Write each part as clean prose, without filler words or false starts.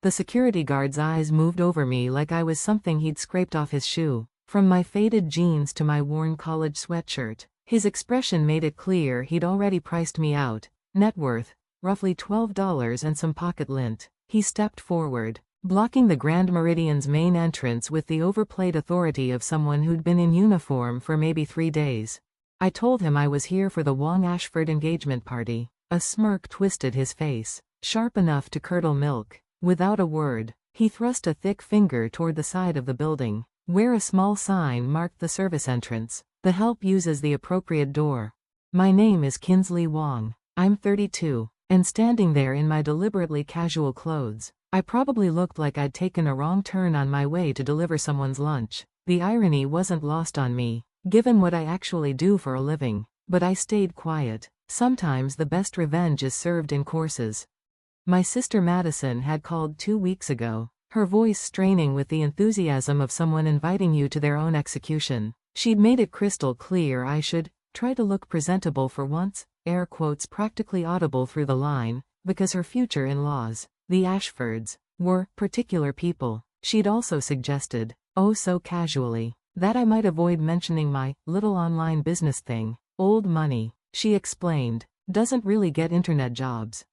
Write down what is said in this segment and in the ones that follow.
The security guard's eyes moved over me like I was something he'd scraped off his shoe. From my faded jeans to my worn college sweatshirt, his expression made it clear he'd already priced me out. Net worth, roughly $12 and some pocket lint. He stepped forward, blocking the Grand Meridian's main entrance with the overplayed authority of someone who'd been in uniform for maybe 3 days. I told him I was here for the Wong Asheford engagement party. A smirk twisted his face, sharp enough to curdle milk. Without a word, he thrust a thick finger toward the side of the building, where a small sign marked the service entrance. The help uses the appropriate door. My name is Kinsley Wong. I'm 32, and standing there in my deliberately casual clothes, I probably looked like I'd taken a wrong turn on my way to deliver someone's lunch. The irony wasn't lost on me, given what I actually do for a living, but I stayed quiet. Sometimes the best revenge is served in courses. My sister Madison had called 2 weeks ago, her voice straining with the enthusiasm of someone inviting you to their own execution. She'd made it crystal clear I should try to look presentable for once, air quotes practically audible through the line, because her future in-laws, the Ashfords, were particular people. She'd also suggested, oh so casually, that I might avoid mentioning my little online business thing. Old money, she explained, doesn't really get internet jobs.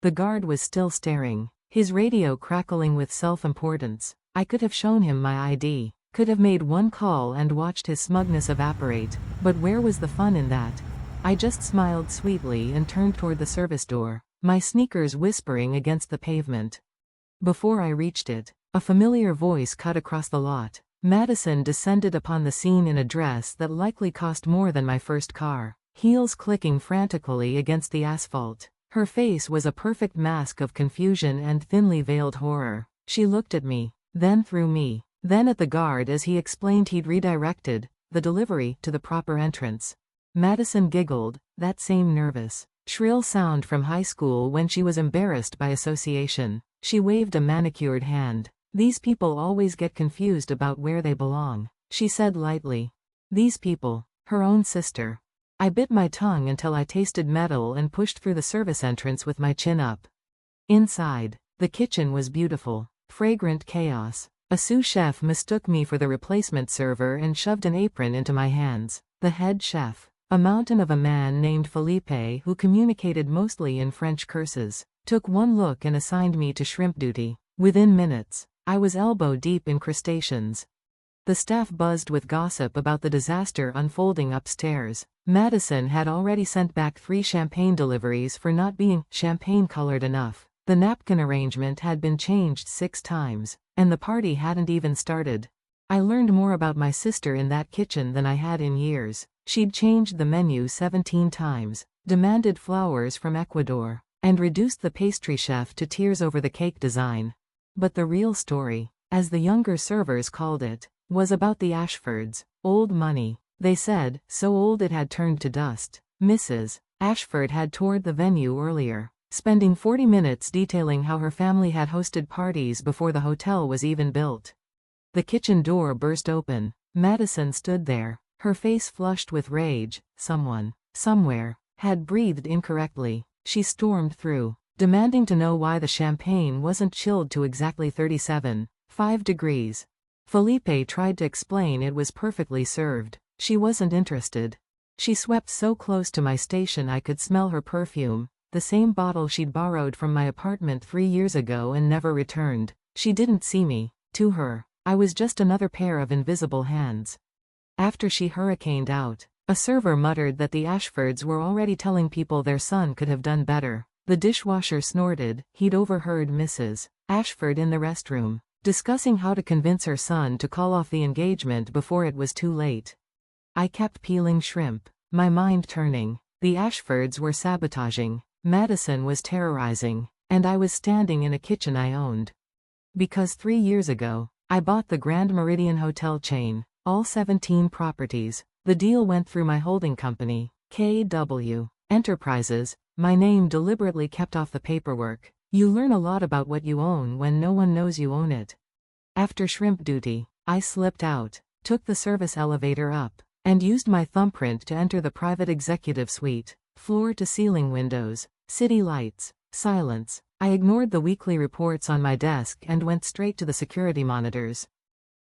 The guard was still staring, his radio crackling with self-importance. I could have shown him my ID, could have made one call and watched his smugness evaporate, but where was the fun in that? I just smiled sweetly and turned toward the service door, my sneakers whispering against the pavement. Before I reached it, a familiar voice cut across the lot. Madison descended upon the scene in a dress that likely cost more than my first car, heels clicking frantically against the asphalt. Her face was a perfect mask of confusion and thinly veiled horror. She looked at me, then through me, then at the guard as he explained he'd redirected the delivery to the proper entrance. Madison giggled, that same nervous, shrill sound from high school when she was embarrassed by association. She waved a manicured hand. These people always get confused about where they belong, she said lightly. These people, her own sister. I bit my tongue until I tasted metal and pushed through the service entrance with my chin up. Inside, the kitchen was beautiful, fragrant chaos. A sous chef mistook me for the replacement server and shoved an apron into my hands. The head chef, a mountain of a man named Felipe who communicated mostly in French curses, took one look and assigned me to shrimp duty. Within minutes, I was elbow-deep in crustaceans. The staff buzzed with gossip about the disaster unfolding upstairs. Madison had already sent back 3 champagne deliveries for not being champagne-colored enough. The napkin arrangement had been changed 6 times, and the party hadn't even started. I learned more about my sister in that kitchen than I had in years. She'd changed the menu 17 times, demanded flowers from Ecuador, and reduced the pastry chef to tears over the cake design. But the real story, as the younger servers called it, was about the Ashfords. Old money, they said, so old it had turned to dust. Mrs. Ashford had toured the venue earlier, spending 40 minutes detailing how her family had hosted parties before the hotel was even built. The kitchen door burst open. Madison stood there, her face flushed with rage. Someone, somewhere, had breathed incorrectly. She stormed through, demanding to know why the champagne wasn't chilled to exactly 37.5 degrees. Felipe tried to explain it was perfectly served. She wasn't interested. She swept so close to my station I could smell her perfume, the same bottle she'd borrowed from my apartment 3 years ago and never returned. She didn't see me. To her, I was just another pair of invisible hands. After she hurricaned out, a server muttered that the Ashfords were already telling people their son could have done better. The dishwasher snorted. He'd overheard Mrs. Ashford in the restroom, discussing how to convince her son to call off the engagement before it was too late. I kept peeling shrimp, my mind turning. The Ashfords were sabotaging, Madison was terrorizing, and I was standing in a kitchen I owned. Because 3 years ago, I bought the Grand Meridian Hotel chain, all 17 properties. The deal went through my holding company, KW Enterprises. My name deliberately kept off the paperwork. You learn a lot about what you own when no one knows you own it. After shrimp duty, I slipped out, took the service elevator up, and used my thumbprint to enter the private executive suite. Floor-to-ceiling windows, city lights, silence. I ignored the weekly reports on my desk and went straight to the security monitors.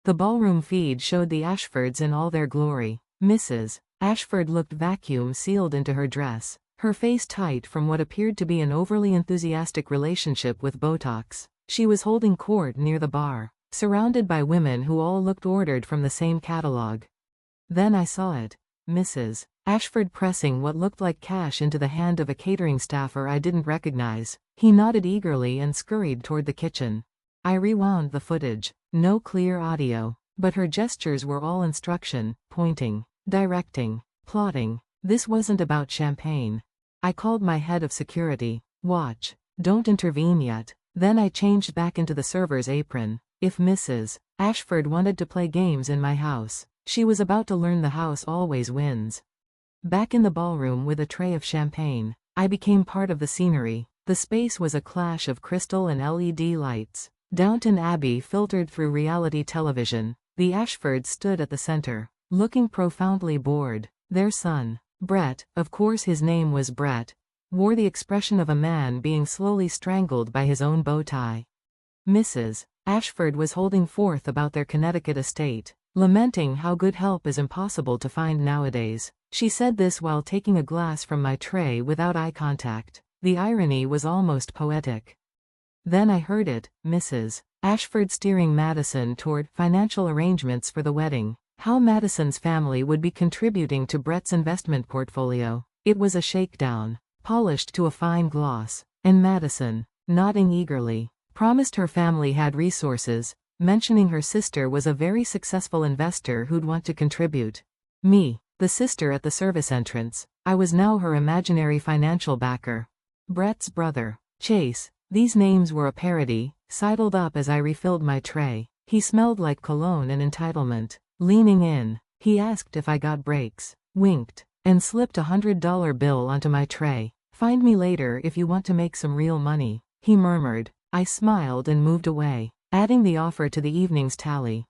The ballroom feed showed the Ashfords in all their glory. Mrs. Ashford looked vacuum-sealed into her dress, her face tight from what appeared to be an overly enthusiastic relationship with Botox. She was holding court near the bar, surrounded by women who all looked ordered from the same catalog. Then I saw it. Mrs. Ashford pressing what looked like cash into the hand of a catering staffer I didn't recognize. He nodded eagerly and scurried toward the kitchen. I rewound the footage. No clear audio, but her gestures were all instruction, pointing, directing, plotting. This wasn't about champagne. I called my head of security. Watch. Don't intervene yet. Then I changed back into the server's apron. If Mrs. Ashford wanted to play games in my house, she was about to learn the house always wins. Back in the ballroom with a tray of champagne, I became part of the scenery. The space was a clash of crystal and LED lights. Downton Abbey filtered through reality television. The Ashfords stood at the center, looking profoundly bored. Their son, Brett, of course his name was Brett, wore the expression of a man being slowly strangled by his own bow tie. Mrs. Ashford was holding forth about their Connecticut estate, lamenting how good help is impossible to find nowadays. She said this while taking a glass from my tray without eye contact. The irony was almost poetic. Then I heard it, Mrs. Ashford steering Madison toward financial arrangements for the wedding. How Madison's family would be contributing to Brett's investment portfolio. It was a shakedown, polished to a fine gloss, and Madison, nodding eagerly, promised her family had resources, mentioning her sister was a very successful investor who'd want to contribute. Me, the sister at the service entrance, I was now her imaginary financial backer. Brett's brother, Chase. These names were a parody, sidled up as I refilled my tray. He smelled like cologne and entitlement. Leaning in, he asked if I got breaks, winked, and slipped $100 bill onto my tray. Find me later if you want to make some real money, he murmured. I smiled and moved away, adding the offer to the evening's tally.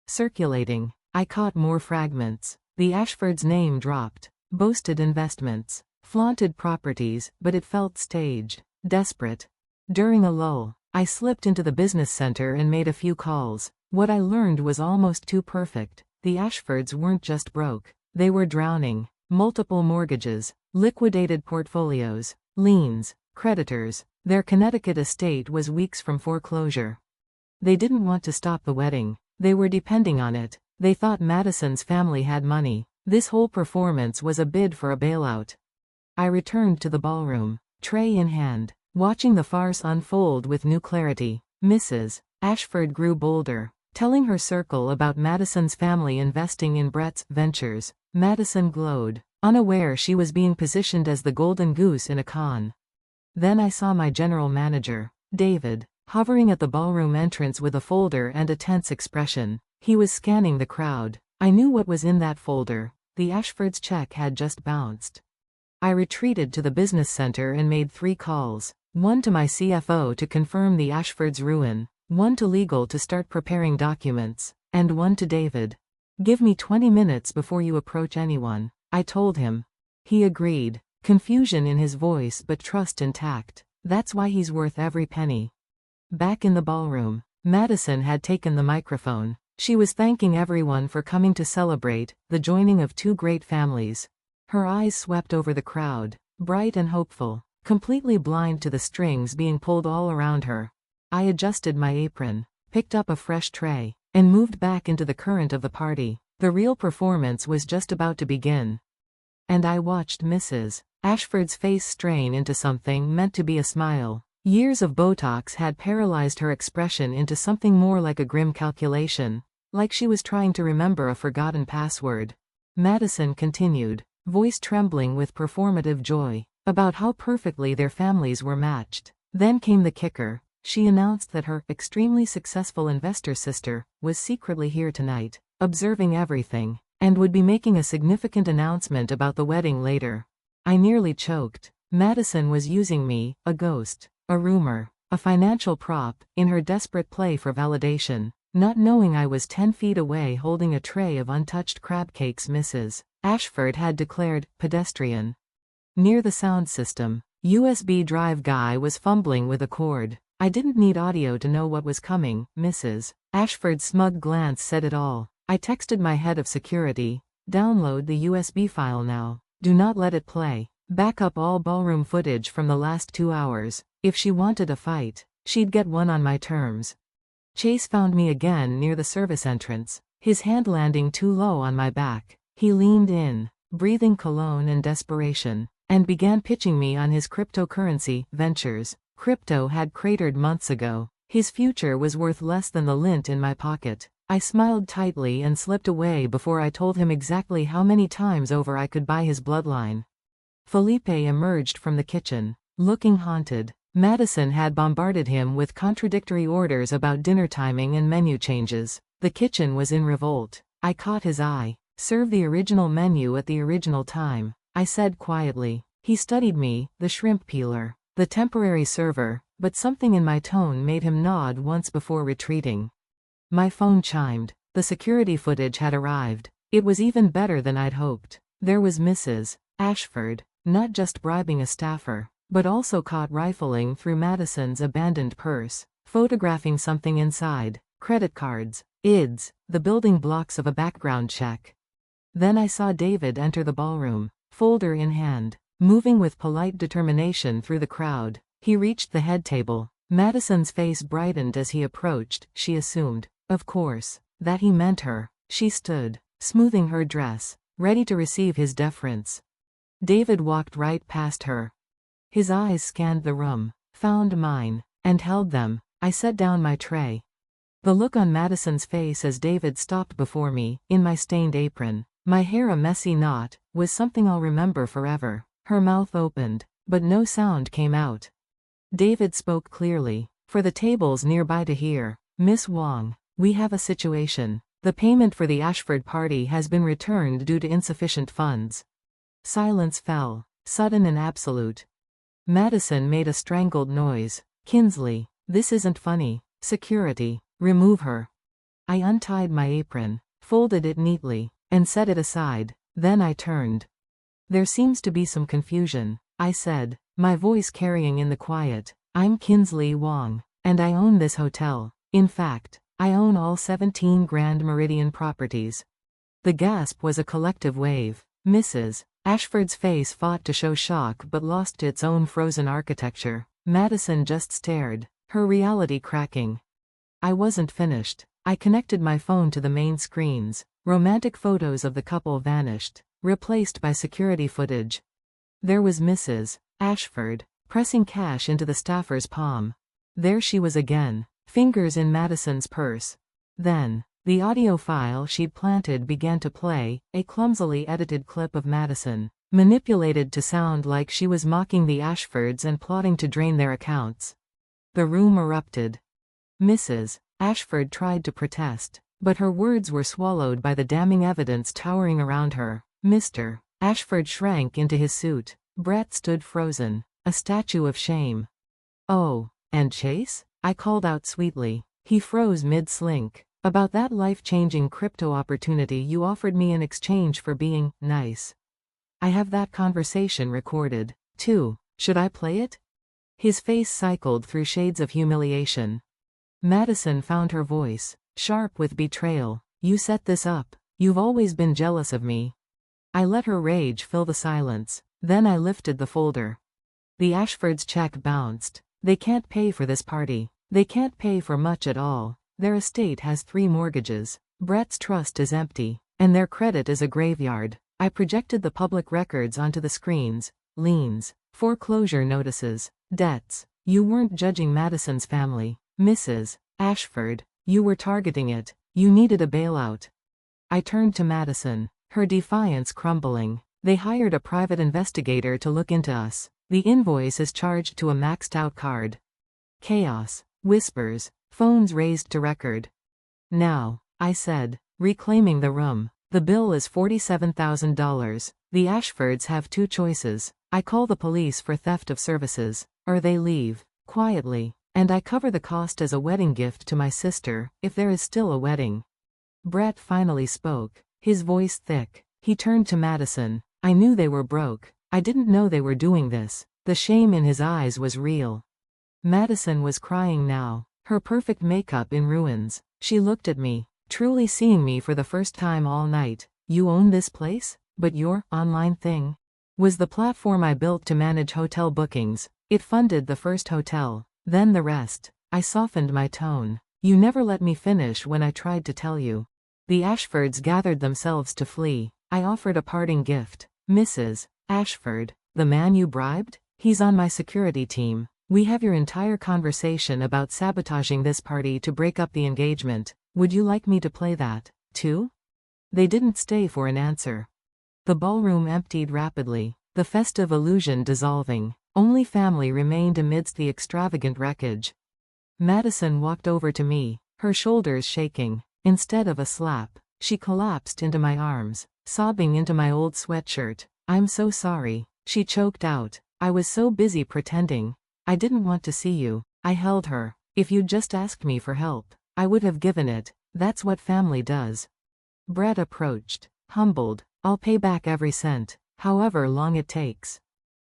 Circulating, I caught more fragments. The Ashford's name dropped. Boasted investments, flaunted properties, but it felt staged, desperate. During a lull, I slipped into the business center and made a few calls. What I learned was almost too perfect. The Ashfords weren't just broke. They were drowning. Multiple mortgages, liquidated portfolios, liens, creditors. Their Connecticut estate was weeks from foreclosure. They didn't want to stop the wedding. They were depending on it. They thought Madison's family had money. This whole performance was a bid for a bailout. I returned to the ballroom, tray in hand, watching the farce unfold with new clarity. Mrs. Ashford grew bolder, telling her circle about Madison's family investing in Brett's ventures. Madison glowed, unaware she was being positioned as the golden goose in a con. Then I saw my general manager, David, hovering at the ballroom entrance with a folder and a tense expression. He was scanning the crowd. I knew what was in that folder. The Ashford's check had just bounced. I retreated to the business center and made 3 calls. One to my CFO to confirm the Ashford's ruin, one to legal to start preparing documents, and one to David. Give me 20 minutes before you approach anyone, I told him. He agreed, confusion in his voice but trust intact. That's why he's worth every penny. Back in the ballroom, Madison had taken the microphone. She was thanking everyone for coming to celebrate the joining of 2 great families. Her eyes swept over the crowd, bright and hopeful, completely blind to the strings being pulled all around her. I adjusted my apron, picked up a fresh tray, and moved back into the current of the party. The real performance was just about to begin. And I watched Mrs. Ashford's face strain into something meant to be a smile. Years of Botox had paralyzed her expression into something more like a grim calculation, like she was trying to remember a forgotten password. Madison continued, voice trembling with performative joy, about how perfectly their families were matched. Then came the kicker. She announced that her extremely successful investor sister was secretly here tonight, observing everything, and would be making a significant announcement about the wedding later. I nearly choked. Madison was using me, a ghost, a rumor, a financial prop, in her desperate play for validation. Not knowing I was 10 feet away holding a tray of untouched crab cakes Mrs. Ashford had declared pedestrian. Near the sound system, USB drive guy was fumbling with a cord. I didn't need audio to know what was coming, Mrs. Ashford's smug glance said it all. I texted my head of security, download the USB file now. Do not let it play. Back up all ballroom footage from the last 2 hours. If she wanted a fight, she'd get one on my terms. Chase found me again near the service entrance, his hand landing too low on my back. He leaned in, breathing cologne and desperation, and began pitching me on his cryptocurrency ventures. Crypto had cratered months ago. His future was worth less than the lint in my pocket. I smiled tightly and slipped away before I told him exactly how many times over I could buy his bloodline. Felipe emerged from the kitchen, looking haunted. Madison had bombarded him with contradictory orders about dinner timing and menu changes. The kitchen was in revolt. I caught his eye. Serve the original menu at the original time, I said quietly. He studied me, the shrimp peeler, the temporary server, but something in my tone made him nod once before retreating. My phone chimed. The security footage had arrived. It was even better than I'd hoped. There was Mrs. Ashford, not just bribing a staffer, but also caught rifling through Madison's abandoned purse, photographing something inside, credit cards, IDs, the building blocks of a background check. Then I saw David enter the ballroom, folder in hand, moving with polite determination through the crowd. He reached the head table. Madison's face brightened as he approached. She assumed, of course, that he meant her. She stood, smoothing her dress, ready to receive his deference. David walked right past her. His eyes scanned the room, found mine, and held them. I set down my tray. The look on Madison's face as David stopped before me, in my stained apron, my hair a messy knot, was something I'll remember forever. Her mouth opened, but no sound came out. David spoke clearly, for the tables nearby to hear. Miss Wong, we have a situation. The payment for the Ashford party has been returned due to insufficient funds. Silence fell, sudden and absolute. Madison made a strangled noise. Kinsley, this isn't funny. Security, remove her. I untied my apron, folded it neatly, and set it aside. Then I turned. There seems to be some confusion, I said, my voice carrying in the quiet. I'm Kinsley Wong, and I own this hotel. In fact, I own all 17 Grand Meridian properties. The gasp was a collective wave. Mrs. Ashford's face fought to show shock but lost its own frozen architecture. Madison just stared, her reality cracking. I wasn't finished. I connected my phone to the main screens. Romantic photos of the couple vanished, replaced by security footage. There was Mrs. Ashford, pressing cash into the staffer's palm. There she was again, fingers in Madison's purse. Then, the audio file she'd planted began to play, a clumsily edited clip of Madison, manipulated to sound like she was mocking the Ashfords and plotting to drain their accounts. The room erupted. Mrs. Ashford tried to protest, but her words were swallowed by the damning evidence towering around her. Mr. Ashford shrank into his suit. Brett stood frozen, a statue of shame. Oh, and Chase? I called out sweetly. He froze mid-slink. About that life-changing crypto opportunity you offered me in exchange for being nice. I have that conversation recorded, too. Should I play it? His face cycled through shades of humiliation. Madison found her voice, sharp with betrayal. You set this up. You've always been jealous of me. I let her rage fill the silence. Then I lifted the folder. The Ashfords' check bounced. They can't pay for this party. They can't pay for much at all. Their estate has 3 mortgages. Brett's trust is empty, and their credit is a graveyard. I projected the public records onto the screens. Liens, foreclosure notices, debts. You weren't judging Madison's family, Mrs. Ashford. You were targeting it. You needed a bailout. I turned to Madison, her defiance crumbling. They hired a private investigator to look into us. The invoice is charged to a maxed-out card. Chaos, whispers, phones raised to record. Now, I said, reclaiming the room. The bill is $47,000. The Ashfords have 2 choices. I call the police for theft of services, or they leave, quietly, and I cover the cost as a wedding gift to my sister, if there is still a wedding. Brett finally spoke, his voice thick. He turned to Madison. I knew they were broke. I didn't know they were doing this. The shame in his eyes was real. Madison was crying now, her perfect makeup in ruins. She looked at me, truly seeing me for the first time all night. You own this place? But your online thing was the platform I built to manage hotel bookings. It funded the first hotel, then the rest. I softened my tone. You never let me finish when I tried to tell you. The Ashfords gathered themselves to flee. I offered a parting gift. Mrs. Ashford, the man you bribed? He's on my security team. We have your entire conversation about sabotaging this party to break up the engagement. Would you like me to play that, too? They didn't stay for an answer. The ballroom emptied rapidly, the festive illusion dissolving. Only family remained amidst the extravagant wreckage. Madison walked over to me, her shoulders shaking. Instead of a slap, she collapsed into my arms, sobbing into my old sweatshirt. I'm so sorry, she choked out. I was so busy pretending. I didn't want to see you. I held her. If you'd just asked me for help, I would have given it. That's what family does. Brett approached, humbled. I'll pay back every cent, however long it takes.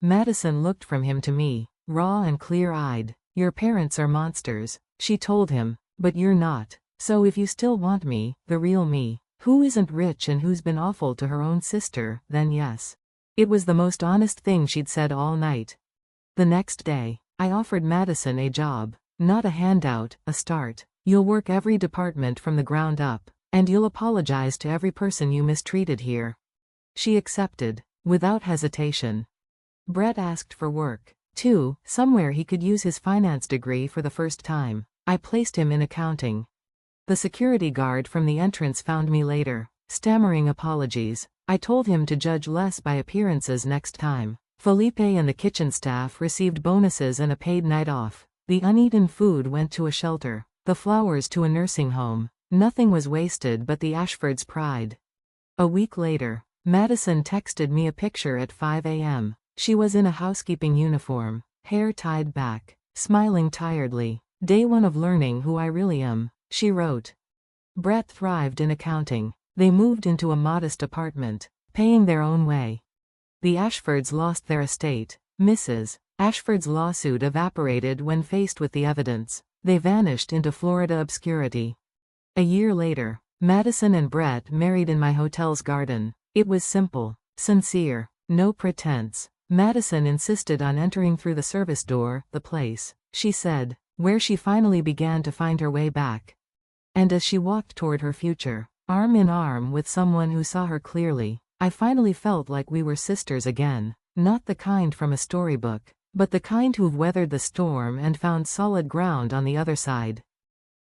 Madison looked from him to me, raw and clear-eyed. Your parents are monsters, she told him, but you're not. So if you still want me, the real me, who isn't rich and who's been awful to her own sister, then yes. It was the most honest thing she'd said all night. The next day, I offered Madison a job. Not a handout, a start. You'll work every department from the ground up, and you'll apologize to every person you mistreated here. She accepted, without hesitation. Brett asked for work, too, somewhere he could use his finance degree for the first time. I placed him in accounting. The security guard from the entrance found me later, stammering apologies. I told him to judge less by appearances next time. Felipe and the kitchen staff received bonuses and a paid night off. The uneaten food went to a shelter, the flowers to a nursing home. Nothing was wasted but the Ashfords' pride. A week later, Madison texted me a picture at 5 a.m. She was in a housekeeping uniform, hair tied back, smiling tiredly. Day one of learning who I really am, she wrote. Brett thrived in accounting. They moved into a modest apartment, paying their own way. The Ashfords lost their estate. Mrs. Ashford's lawsuit evaporated when faced with the evidence. They vanished into Florida obscurity. A year later, Madison and Brett married in my hotel's garden. It was simple, sincere, no pretense. Madison insisted on entering through the service door, the place, she said, where she finally began to find her way back. And as she walked toward her future, arm in arm with someone who saw her clearly, I finally felt like we were sisters again. Not the kind from a storybook, but the kind who've weathered the storm and found solid ground on the other side.